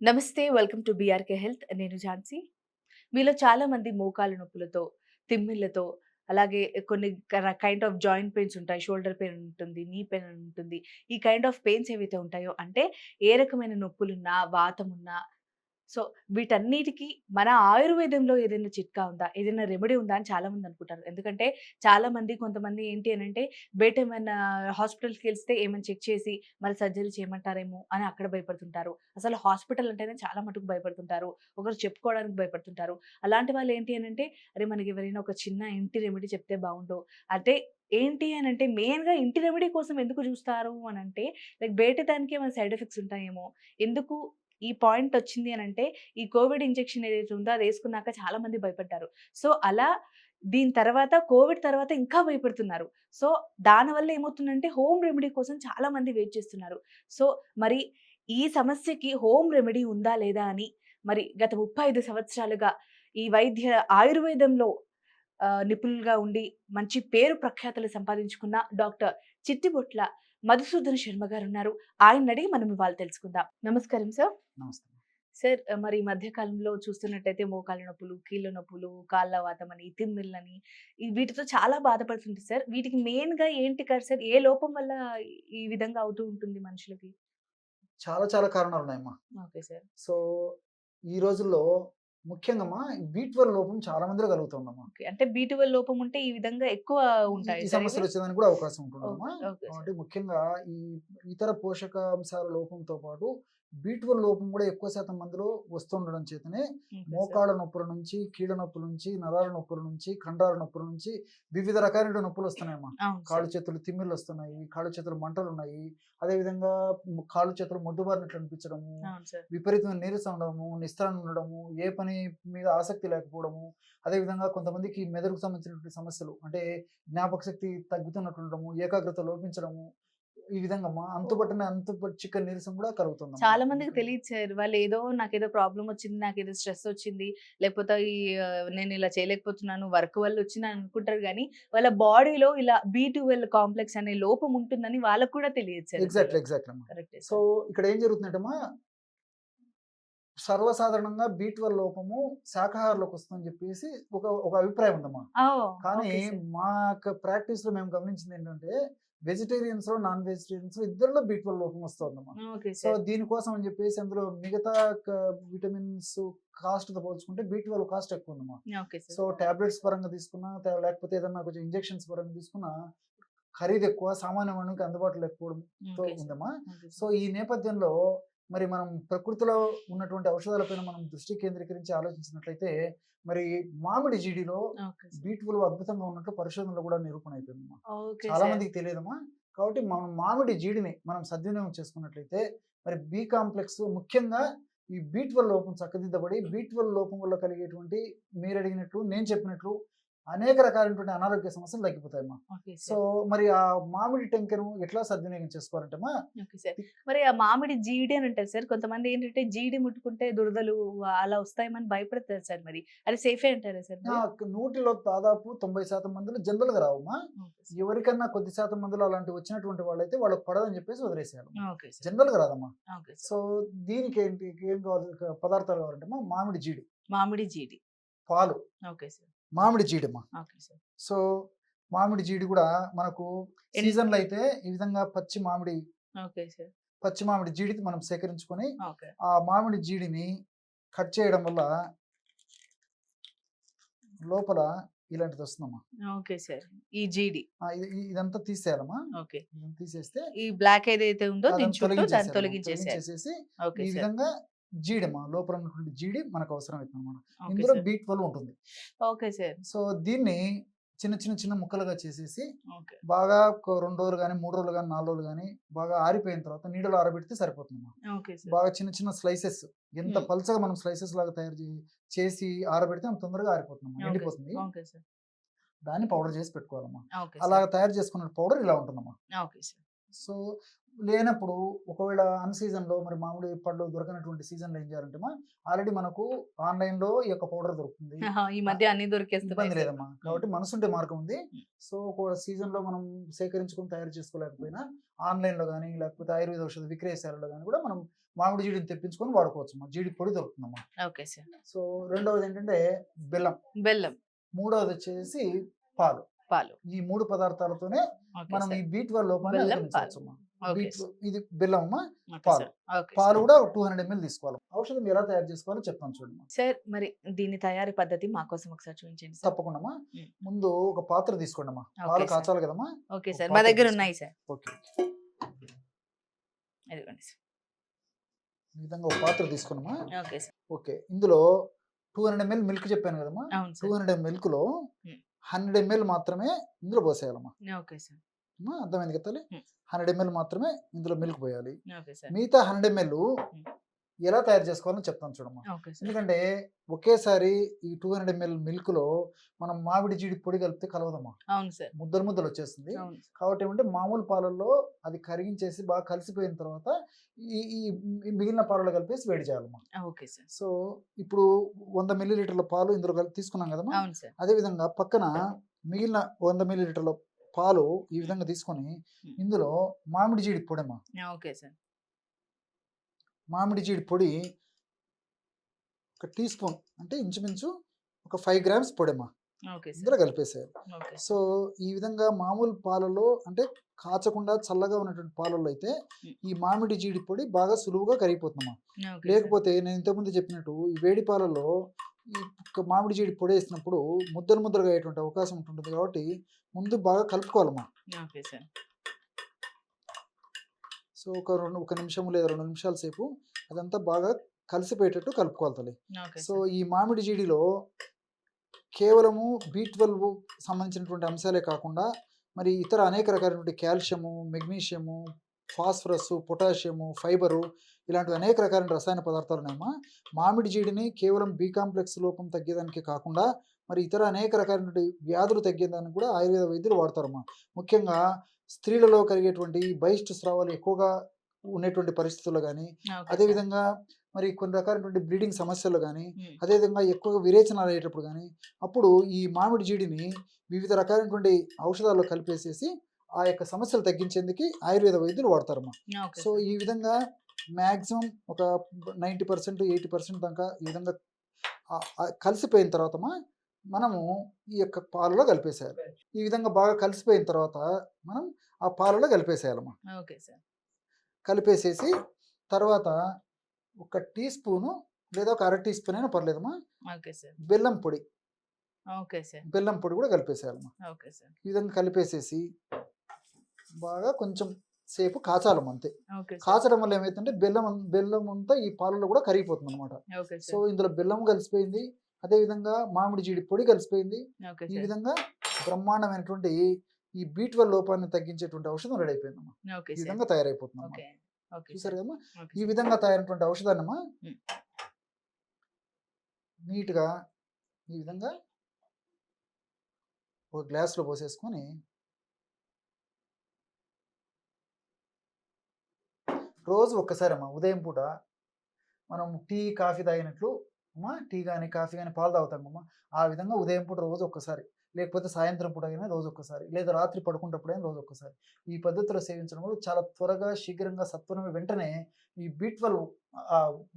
నమస్తే. Welcome to BRK health. నేను ఝాన్సీ. మీలో చాలామంది మోకాలు నొప్పులతో, తిమ్మిళ్ళతో, అలాగే కొన్ని కైండ్ ఆఫ్ జాయింట్ పెయిన్స్ ఉంటాయి. షోల్డర్ పెయిన్ ఉంటుంది, నీ పెయిన్ ఉంటుంది. ఈ కైండ్ ఆఫ్ పెయిన్స్ ఏవైతే ఉంటాయో అంటే ఏ రకమైన నొప్పులున్నా, వాతం ఉన్నా సో, వీటన్నిటికి మన ఆయుర్వేదంలో ఏదైనా చిట్కా ఉందా? ఏదైనా రెమెడీ ఉందా? అని చాలామంది అనుకుంటారు. ఎందుకంటే చాలామంది కొంతమంది ఏంటి అనంటే బయటేమన్నా హాస్పిటల్స్‌కెళ్తే ఏమైనా చెక్ చేసి మరి సర్జరీ చేయమంటారేమో అని అక్కడ భయపడుతుంటారు. అసలు హాస్పిటల్ అంటేనే చాలా మటుకు భయపడుతుంటారు. ఒకరు చెప్పుకోవడానికి భయపడుతుంటారు. అలాంటి వాళ్ళు ఏంటి అనంటే అరే! మనకి ఎవరైనా ఒక చిన్న ఇంటి రెమెడీ చెప్తే బావుండు. అంటే ఏంటి అనంటే మెయిన్‌గా ఇంటి రెమెడీ కోసం ఎందుకు చూస్తారు అనంటే లైక్ బయట దానికి ఏమైనా సైడ్ ఎఫెక్ట్స్ ఉంటాయేమో! ఎందుకు ఈ పాయింట్ వచ్చింది అనంటే, ఈ కోవిడ్ ఇంజెక్షన్ ఏదైతే ఉందో అదేసుకున్నాక చాలా మంది భయపడ్డారు. సో, అలా దీని తర్వాత కోవిడ్ తర్వాత ఇంకా భయపడుతున్నారు. సో, దానివల్ల ఏమవుతుందంటే హోమ్ రెమెడీ కోసం చాలా మంది వెయిట్ చేస్తున్నారు. సో, మరి ఈ సమస్యకి హోమ్ రెమెడీ ఉందా? లేదా? అని మరి గత 35 సంవత్సరాలుగా ఈ ఆయుర్వేదంలో నిపుణులుగా ఉండి మంచి పేరు ప్రఖ్యాతలు సంపాదించుకున్న డాక్టర్ చిట్టిబొట్ల మధుసూదన్ శర్మ గారున్నారు. ఆయన్నడిగి మనం ఇవాళ తెలుసుకుందాం. నమస్కారం సార్. నమస్తే. సార్ మరి ఈ మధ్య కాలంలో చూస్తున్నట్టయితే మోకాళ్ళ నొప్పులు, కీళ్ళ నొప్పులు, కాళ్ళ వాతమని, తిమ్మిర్లని వీటితో చాలా బాధపడుతుంది సార్. వీటికి మెయిన్‌గా ఏంటి సార్? ఏ లోపం వల్ల ఈ విధంగా అవుతూ ఉంటుంది మనుషులకి? చాలా చాలా కారణాలున్నాయమ్మా. Okay sir. సో, ఈ రోజుల్లో ముఖ్యంగమ్మా బీ12 లోపం చాలా మందిలో కలుగుతుందమ్మా. ఓకే. అంటే బి12 లోపం ఉంటే ఈ విధంగా ఎక్కువ ఈ ఉంటాయా ఈ సార్ ఇవి? సమస్యలొచ్చేదానికి కూడా అవకాశం ఉంటుందమ్మా. ఓకే. Okay sir. కాబట్టి ముఖ్యంగా ఈ ఇతర పోషకాంశాల లోపంతో పాటు బీ12 లోపం కూడా ఎక్కువ శాతం మందిలో వస్తుండడం చేతనే ఓకే సార్. మోకాళ్ళ నొప్పుల నుంచి, కీళ్ళ నొప్పుల నుంచి, నరాల నొప్పుల నుంచి, కండరాల నొప్పుల నుంచి వివిధ రకాలైన నొప్పులొస్తున్నాయమ్మా. అవును కాళ్ళు, సార్. చేతులు తిమ్మిర్లొస్తున్నాయి, కాళ్ళు, చేతులు మంటలున్నాయి. అదేవిధంగా కాళ్ళు, చేతులు మొద్దుబారినట్లు అనిపించడము, అవును సార్. విపరీతమైన నీరసం ఉండడము, నిస్త్రాణ ఉండడము, ఏ పని మీద ఆసక్తి లేకపోవడము, అదేవిధంగా కొంతమందికి మెదడుకు సంబంధించినటువంటి సమస్యలు అంటే జ్ఞాపకశక్తి తగ్గుతున్నట్టుండడము, ఏకాగ్రత లోపించడము, ఈ విధంగా అంతుబట్టిన చిక్కని నీరసం కూడా కలుగుతుందమ్మా. చాలా మందికి తెలీదు సార్. వాళ్ళేదో నాకేదో ప్రాబ్లమ్ వచ్చింది, నాకేదో స్ట్రెస్ వచ్చింది, లేకపోతే నేనిలా చేయలేకపోతున్నాను, వర్క్ వల్ల వచ్చిందని అనుకుంటారు గానీ, వాళ్ళ బాడీలో ఇలా బి12 కాంప్లెక్స్ అనే లోపం ఉంటుందని వాళ్ళకి కూడా తెలియదు సార్ అసలు. ఎగ్జాక్ట్‌లీ అమ్మా. కరెక్టే సో, సార్. ఇక్కడ ఏం జరుగుతుందంటేమ్మా, సర్వసాధారణంగా బీ12 లోపము శాకాహారులకొస్తుందని చెప్పేసి ఒక అభిప్రాయం ఉందమ్మా. ఓహ్! కానీ ఓకే సార్. మా యొక్క ప్రాక్టీస్‌లో మేము గమనించిందేంటంటే, వెజిటేరియన్స్‌లో, నాన్ వెజిటేరియన్స్‌లో ఇద్దరిలో బీ12 లోపం వస్తోందమ్మా. Okay so, sir. దీనికోసం అని చెప్పేసి అందులో మిగతా క విటమిన్స్ కాస్ట్‌తో పోల్చుకుంటే బీ12 కాస్ట్ ఎక్కువుందమ్మా. Okay sir. సో, టాబ్లెట్స్ పరంగా తీసుకున్నా, లేకపోతే ఏదన్నా కొంచెం ఇంజెక్షన్స్ పరంగా తీసుకున్నా ఖరీదెక్కువ, సామాన్య మానవునికి అందుబాటులో లేకపోవడంతో ఓకే సార్. ఉందమ్మా. Okay so, sir. ఈ నేపథ్యంలో మరి మనం ప్రకృతిలో ఉన్నటువంటి ఔషధాలపైన మనం దృష్టి కేంద్రీకరించి ఆలోచించినట్లయితే, మరి మామిడి జీడిలో ఓకే సార్. బీ12 అద్భుతంగా ఉన్నట్లు పరిశోధనలో కూడా నిరూపణ అయిపోయిందమ్మా. ఓకే చాలా సార్. మందికి తెలియదమ్మా. కాబట్టి మనం మామిడి జీడిని మనం సద్వినియోగం చేసుకున్నట్లయితే, మరి బి కాంప్లెక్స్ ముఖ్యంగా ఈ బీ12 లోపం చక్కదిద్దబడి, బీ12 లోపం వల్ల కలిగేటువంటి మీరడిగినట్లు, నేను చెప్పినట్లు అనేక రకాలైనటువంటి అనారోగ్య సమస్యలు తగ్గిపోతాయమ్మా. Okay so, sir. మరి ఆ మామిడి టెంకను ఎట్లా సద్వినియోగం చేసుకోవాలంటేమ్మా, ఓకే సార్. మరి ఆ మామిడి జీడి అని అంటారు సార్. కొంతమంది ఏంటంటే జీడి ముట్టుకుంటే దురదలు అలా వస్తాయేమో అని భయపడతారు సార్ మరి. అది సేఫే అంటారా సార్ మరి? 100లో దాదాపు 90% మందిలో జనరల్‌గా రావమ్మా. Okay sir. ఎవరికన్నా కొద్ది శాతం మందిలో అలాంటివి వచ్చినటువంటి వాళ్ళైతే వాళ్ళకి పడదని చెప్పేసి వదిలేసేయాలమ్మా. Okay sir. జనరల్‌గా రాదమ్మా. Okay sir. సో, దీనికేంటి ఏం కావాలి పదార్థాలు కావాలంటేమ్మా, మామిడి జీడి, మామిడి జీడి. పాలు, ఓకే సార్. మామిడి జీడమ్మా. Okay sir. సో, మామిడి జీడి గూడా మనకు ఎన్ సీజన్‌లో అయితే ఈ విధంగా ఓకే సార్. పచ్చి మామిడి జీడిని మనం సేకరించుకొని, ఓకే. ఆ మామిడి జీడిని కట్ చేయడం వల్ల లోపల ఇలాంటిదొస్తుందమ్మా. Okay sir. ఈ జీడి. ఇదంతా తీసేయాలమ్మా. ఓకే. ఇదంతా తీసేస్తే ఈ బ్లాక్ ఏదైతే ఉందో దీని అదంతా చుట్టూ దాన్ని తొలగించేసేయాలమ్మా. తొలగించేసేయాలి. తొలగించేసేసి ఓకే ఈ సార్. విధంగా జీడమ్మా, లోపల ఉన్నటువంటి జీడి మనకు అవసరమైతుందన్నమాట. ఓకే ఇందులో సార్. బీ12 ఉంటుంది. Okay sir. సో, దీన్ని చిన్న ముక్కలుగా చేసేసి ఓకే. బాగా ఒక 2 రోజులు గాని, 3 రోజులు గాని, 4 రోజులు గాని బాగా ఆరిపోయిన తర్వాత నీడలో ఆరబెడితే సరిపోతుందమ్మా. Okay sir. బాగా చిన్న స్లైసెస్ ఎంత హ్మ్. పల్చగా మనం స్లైసెస్ లాగా తయారు చేసి ఆరబెడితే అంత తొందరగా ఆరిపోతుందమ్మా. Okay sir. ఎండిపోతుంది. Okay sir. దాన్ని పౌడర్ చేసి పెట్టుకోవాలమ్మా. Okay sir. అలాగ తయారు చేసుకున్న పౌడర్ ఇలా ఉంటుందమ్మా. Okay sir. సో, లేనప్పుడు ఒకవేళ అన్ సీజన్‌లో మరి మామిడి పళ్ళు దొరకనటువంటి సీజన్‌లో ఏం చేయాలంటే ఆల్రెడీ మనకు ఆన్‌లైన్‌లో ఈ యొక్క పౌడర్ దొరుకుతుంది. ఆహా! ఈ ఆహ్, మధ్య అన్నీ దొరికేస్తున్నాయి ఇబ్బంది సార్. లేదమ్మా. హ్మ్. కాబట్టి మనసుంటే మార్గం ఉంది. హ్మ్. సో, ఒక సీజన్‌లో మనం సేకరించుకొని తయారు చేసుకోలేకపోయినా ఆన్‌లైన్‌లో గానీ, లేకపోతే ఆయుర్వేద ఔషధ విక్రయశాలలో గానీ కూడా మనం మామిడి జీడిని తెప్పించుకొని వాడుకోవచ్చమ్మా. జీడి పొడి దొరుకుతుందమ్మా. Okay sir. సో, రెండవదేంటంటే బెల్లం. బెల్లం, మూడవదొచ్చేసి పాలు. పాలు. ఈ 3 పదార్థాలతోనే ఓకే మనం ఈ సార్. బి12 లోపాన్ని బెల్లం, పాలు. అధిగమించవచ్చమ్మా. Okay sir. ఇది బెల్లం అమ్మా, ఓకే పాలు. సార్. ఓకే పాలు సార్. కూడా 200 ఎంఎల్ తీసుకోవాలి. ఔషధం ఎలా తయారు చేసుకోవాలో చెప్తాను చూడమ్మా. సార్ మరి దీని తయారీ పద్ధతి మా కోసం ఒకసారి చూపించండి సార్. తప్పకుండామ్మా. హ్మ్. ముందు ఒక పాత్ర తీసుకోండమ్మా. ఓకే పాలు సార్. కాచాలి కదమ్మా! ఓకే ఒక సార్. మా పాత్ర దగ్గర తీసుకో. ఉన్నాయి సార్. ఓకే. ఇదిగోండి సార్. ఈ విధంగా ఒక పాత్ర తీసుకోండమ్మా. Okay sir. ఓకే. ఇందులో 200 ఎంఎల్ మిల్క్ చెప్పాను కదమ్మా! అవును సార్. 200 మిల్క్‌లో హ్మ్. 100 ఎంఎల్ మాత్రమే ఇందులో పోసేయాలమ్మా. Okay sir. అర్థమైంది కదా తల్లి? హ్మ్. 100 ఎంఎల్ మాత్రమే ఇందులో మిల్క్ పోయాలి. Okay sir. మిగతా 100 ఎంఎల్ హ్మ్. ఎలా తయారు చేసుకోవాలో చెప్తాను చూడమ్మా. Okay sir. ఎందుకంటే ఒకేసారి ఈ 200 ఎంఎల్ మిల్క్‌లో మనం మామిడి జీడి పొడి కలిపితే కలవదమ్మా. అవును సార్. ముద్దలు ముద్దలు వచ్చేస్తుంది. అవును. కాబట్టి ఏమంటే మామూలు పాలల్లో అది కరిగించేసి బాగా కలిసిపోయిన తర్వాత ఈ ఈ మిగిలిన పాలలో కలిపేసి వేడి చేయాలమ్మా. Okay sir. సో, ఇప్పుడు 100 మిల్లీలీటర్ల పాలు ఇందులో తీసుకున్నాం కదమ్మా! అవును సార్. అదే విధంగా పక్కన మిగిలిన 100 మిల్లీలీటర్ల పాలు ఈ విధంగా తీసుకొని హ్మ్. ఇందులో మామిడి జీడి పొడమ్మా. Okay sir. మామిడి జీడి పొడి ఒక టీ స్పూన్ అంటే ఇంచుమించు ఒక 5 గ్రామ్స్ పొడమ్మా. ఓకే ఇందులో సార్. కలిపేసేయాలి. Okay so, sir. ఈ విధంగా మామూలు పాలలో అంటే కాచకుండా చల్లగా ఉన్నటువంటి పాలల్లో అయితే హ్మ్. ఈ మామిడి జీడి పొడి బాగా సులువుగా కరిగిపోతుందమ్మా. Okay sir. లేకపోతే నేను ఇంతకుముందు చెప్పినట్టు ఈ వేడి పాలల్లో ఈ మామిడి జీడి పొడేసినప్పుడు ముద్దలు ముద్దలుగా అయ్యేటువంటి అవకాశం ఉంటుంటుంది కాబట్టి ముందు బాగా కలుపుకోవాలమ్మా. Okay sir. సో, ఒక నిమిషం లేదా 2 నిమిషాల సేపు అదంతా బాగా కలిసిపోయేటట్టు కలుపుకోవాలి తల్లి. Okay so, sir. ఈ మామిడి జీడిలో కేవలము బి12 సంబంధించినటువంటి అంశాలే కాకుండా మరి ఇతర అనేక రకాలైనటువంటి calcium, magnesium, phosphorus, potassium, fibre ఇలాంటివి అనేక రకాలైన రసాయన పదార్థాలున్నాయమ్మా. మామిడి జీడిని కేవలం బి కాంప్లెక్స్ లోపం తగ్గేదానికే కాకుండా మరి ఇతర అనేక రకాలైనటువంటి వ్యాధులు తగ్గేదానికి కూడా ఆయుర్వేద వైద్యులు వాడతారమ్మా. ముఖ్యంగా స్త్రీలలో కలిగేటువంటి బహిష్టు స్రావాలు ఎక్కువగా ఉండేటువంటి పరిస్థితుల్లో గానీ, ఓకే సార్. అదేవిధంగా మరి కొన్ని రకాలైనటువంటి బ్లీడింగ్ సమస్యల్లో గానీ, హ్మ్. అదేవిధంగా ఎక్కువగా విరేచనాలు అయ్యేటప్పుడు గానీ, అప్పుడు ఈ మామిడి జీడిని వివిధ రకాలైనటువంటి ఔషధాల్లో కలిపేసేసి ఆ యొక్క సమస్యలు తగ్గించేందుకు ఆయుర్వేద వైద్యులు వాడతారమ్మా. Okay so, sir. ఈ విధంగా మాక్సిమం ఒక 90%, 80% దాకా ఈ విధంగా కలిసిపోయిన తర్వాతమ్మా మనము ఈ యొక్క పాలలో కలిపేసేయాలి. ఈ విధంగా బాగా కలిసిపోయిన తర్వాత మనం ఆ పాలలో కలిపేసేయాలమ్మా. Okay sir. కలిపేసేసి తర్వాత ఒక టీ స్పూను లేదా ఒక అర టీ స్పూన్ అయినా పర్లేదమ్మా ఓకే సార్. బెల్లం పొడి. Okay sir. బెల్లం పొడి కూడా కలిపేసేయాలమ్మా. Okay sir. ఈ విధంగా కలిపేసేసి బాగా కొంచెం సేపు కాచాలమ్మా అంతే. Okay sir. కాచడం వల్ల ఏమైతుందంటే బెల్లం అంతా ఈ పాలలో కూడా కరిగిపోతుందన్నమాట. Okay so, sir. ఇందులో బెల్లం కలిసిపోయింది. అదే విధంగా మామిడి జీడి పొడి కలిసిపోయింది. ఓకే ఈ సార్. విధంగా బ్రహ్మాండమైనటువంటి ఈ బి12 లోపాన్ని తగ్గించేటువంటి ఔషధం రెడీ అయిపోయిందమ్మా. ఓకే ఈ సార్. విధంగా తయారైపోతుందమ్మా. ఓకే. ఓకే చూసారు సార్. కదమ్మా! ఓకే ఈ సార్. విధంగా తయారైనటువంటి ఔషధాన్నమ్మా హ్మ్. నీట్‌గా ఈ విధంగా ఒక గ్లాస్‌లో పోసేసుకొని రోజు ఒక్కసారమ్మా ఉదయం పూట మనం టీ, కాఫీ తాగినట్లు టీ గాని, కాఫీ గాని పాలు తాగుతామమ్మా. ఆ విధంగా ఉదయం పూట రోజు ఒక్కసారి, లేకపోతే సాయంత్రం పూట అయినా రోజు ఒక్కసారి, లేదా రాత్రి పడుకునేటప్పుడైనా రోజు ఒక్కసారి. ఈ పద్ధతిలో సేవించడం వల్ల చాలా త్వరగా, శీఘ్రంగా, సత్వరమే వెంటనే ఈ బి12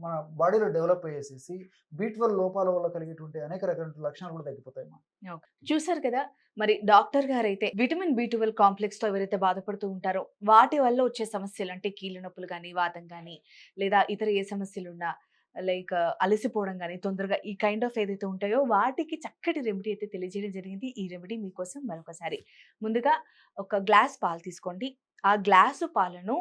మన బాడీలో డెవలప్ అయ్యేసేసి బి12 లోపాల వల్ల కలిగేటువంటి అనేక రకాలైన లక్షణాలు కూడా తగ్గిపోతాయమ్మా. ఓకే. చూసారు కదా! మరి డాక్టర్ గారైతే విటమిన్ బి12 కాంప్లెక్స్‌తో ఎవరైతే బాధపడుతూ ఉంటారో, వాటి వల్ల వచ్చే సమస్యలు అంటే కీళ్ళ నొప్పులు గాని, వాతం గాని, లేదా ఇతర ఏ సమస్యలున్నా లైక్ అలసిపోవడం గాని, తొందరగా ఈ కైండ్ ఆఫ్ ఏదైతే ఉంటాయో వాటికి చక్కటి రెమెడీ అయితే తెలియజేయడం జరిగింది. ఈ రెమెడీ మీకోసం మరొకసారి. ముందుగా ఒక గ్లాస్ పాలు తీసుకోండి. ఆ గ్లాసు పాలను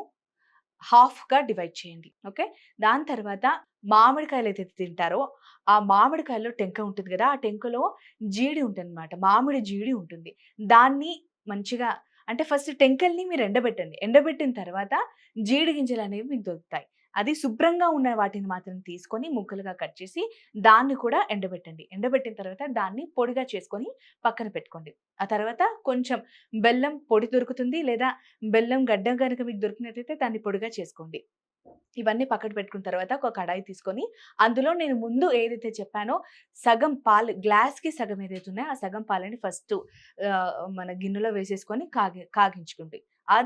హాఫ్‌గా డివైడ్ చేయండి. ఓకే. దాని తర్వాత మామిడికాయలైతే తింటారో, ఆ మామిడికాయలో టెంక ఉంటుంది గదా! ఆ టెంకలో జీడి ఉంటుందన్నమాట. మామిడి జీడి ఉంటుంది. దాన్ని మంచిగా అంటే ఫస్ట్ టెంకల్ని మీరు ఎండబెట్టండి. ఎండబెట్టిన తర్వాత జీడి గింజలనేవి మీకు దొరుకుతాయి. అది శుభ్రంగా ఉన్న వాటిని మాత్రం తీసుకొని ముక్కలుగా కట్ చేసి దాన్ని కూడా ఎండబెట్టండి. ఎండబెట్టిన తర్వాత దాన్ని పొడిగా చేసుకొని పక్కన పెట్టుకోండి. ఆ తర్వాత కొంచెం బెల్లం పొడి దొరుకుతుంది. లేదా బెల్లం గడ్డ గనుక మీకు దొరికినట్టయితే దాన్ని పొడిగా చేసుకోండి. ఇవన్నీ పక్కన పెట్టుకున్న తర్వాత ఒక కడాయి తీసుకొని, అందులో నేను ముందు ఏదైతే చెప్పానో సగం పాలు గ్లాస్‌కి సగం ఏదైతే ఉన్నాయో ఆ సగం పాలని ఫస్టు మన గిన్నెలో వేసేసుకొని కాగించుకోండి.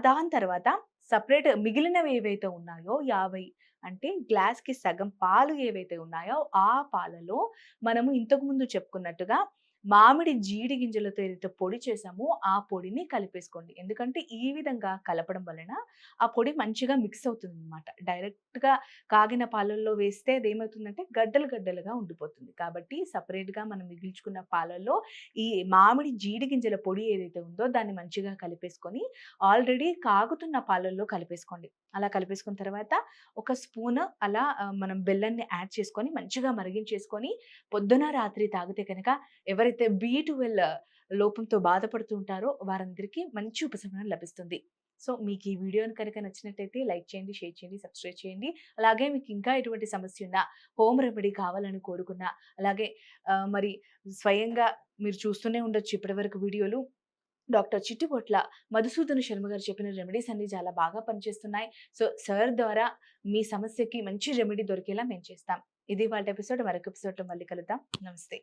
దాని తర్వాత సెపరేట్ మిగిలినవి ఏవైతే ఉన్నాయో 50 అంటే గ్లాస్‌కి సగం పాలు ఏవైతే ఉన్నాయో ఆ పాలలో మనము ఇంతకుముందు చెప్పుకున్నట్టుగా మామిడి జీడి గింజలతో ఏదైతే పొడి చేసామో ఆ పొడిని కలిపేసుకోండి. ఎందుకంటే ఈ విధంగా కలపడం వలన ఆ పొడి మంచిగా మిక్స్ అవుతుందనమాట. డైరెక్ట్‌గా కాగిన పాలల్లో వేస్తే అదేమవుతుందంటే గడ్డలు గడ్డలుగా ఉండిపోతుంది. కాబట్టి సెపరేట్‌గా మనం మిగిల్చుకున్న పాలల్లో ఈ మామిడి జీడి గింజల పొడి ఏదైతే ఉందో దాన్ని మంచిగా కలిపేసుకొని ఆల్రెడీ కాగుతున్న పాలల్లో కలిపేసుకోండి. అలా కలిపేసుకున్న తర్వాత ఒక స్పూను అలా మనం బెల్లాన్ని యాడ్ చేసుకొని మంచిగా మరిగించేసుకొని పొద్దున, రాత్రి తాగితే గనక ఎవరైతే బి12 లోపంతో బాధపడుతూ ఉంటారో వారందరికీ మంచి ఉపశమనం లభిస్తుంది. సో, మీకు ఈ వీడియోని కనుక నచ్చినట్టయితే లైక్ చేయండి, షేర్ చేయండి, సబ్స్క్రైబ్ చేయండి. అలాగే మీకు ఇంకా ఎటువంటి సమస్య ఉన్నా, హోమ్ రెమెడీ కావాలని కోరుకున్నా, అలాగే మరి స్వయంగా మీరు చూస్తూనే ఉండొచ్చు ఇప్పటివరకు వీడియోలు. డాక్టర్ చిట్టిపొట్ల మధుసూదన శర్మ గారు చెప్పిన రెమెడీస్ అన్నీ చాలా బాగా పనిచేస్తున్నాయి. సో, సార్ ద్వారా మీ సమస్యకి మంచి రెమెడీ దొరికేలా మేము చేస్తాం. ఇది ఇవాల్టి ఎపిసోడ్. మరొక ఎపిసోడ్‌లో మళ్ళీ కలుద్దాం. నమస్తే.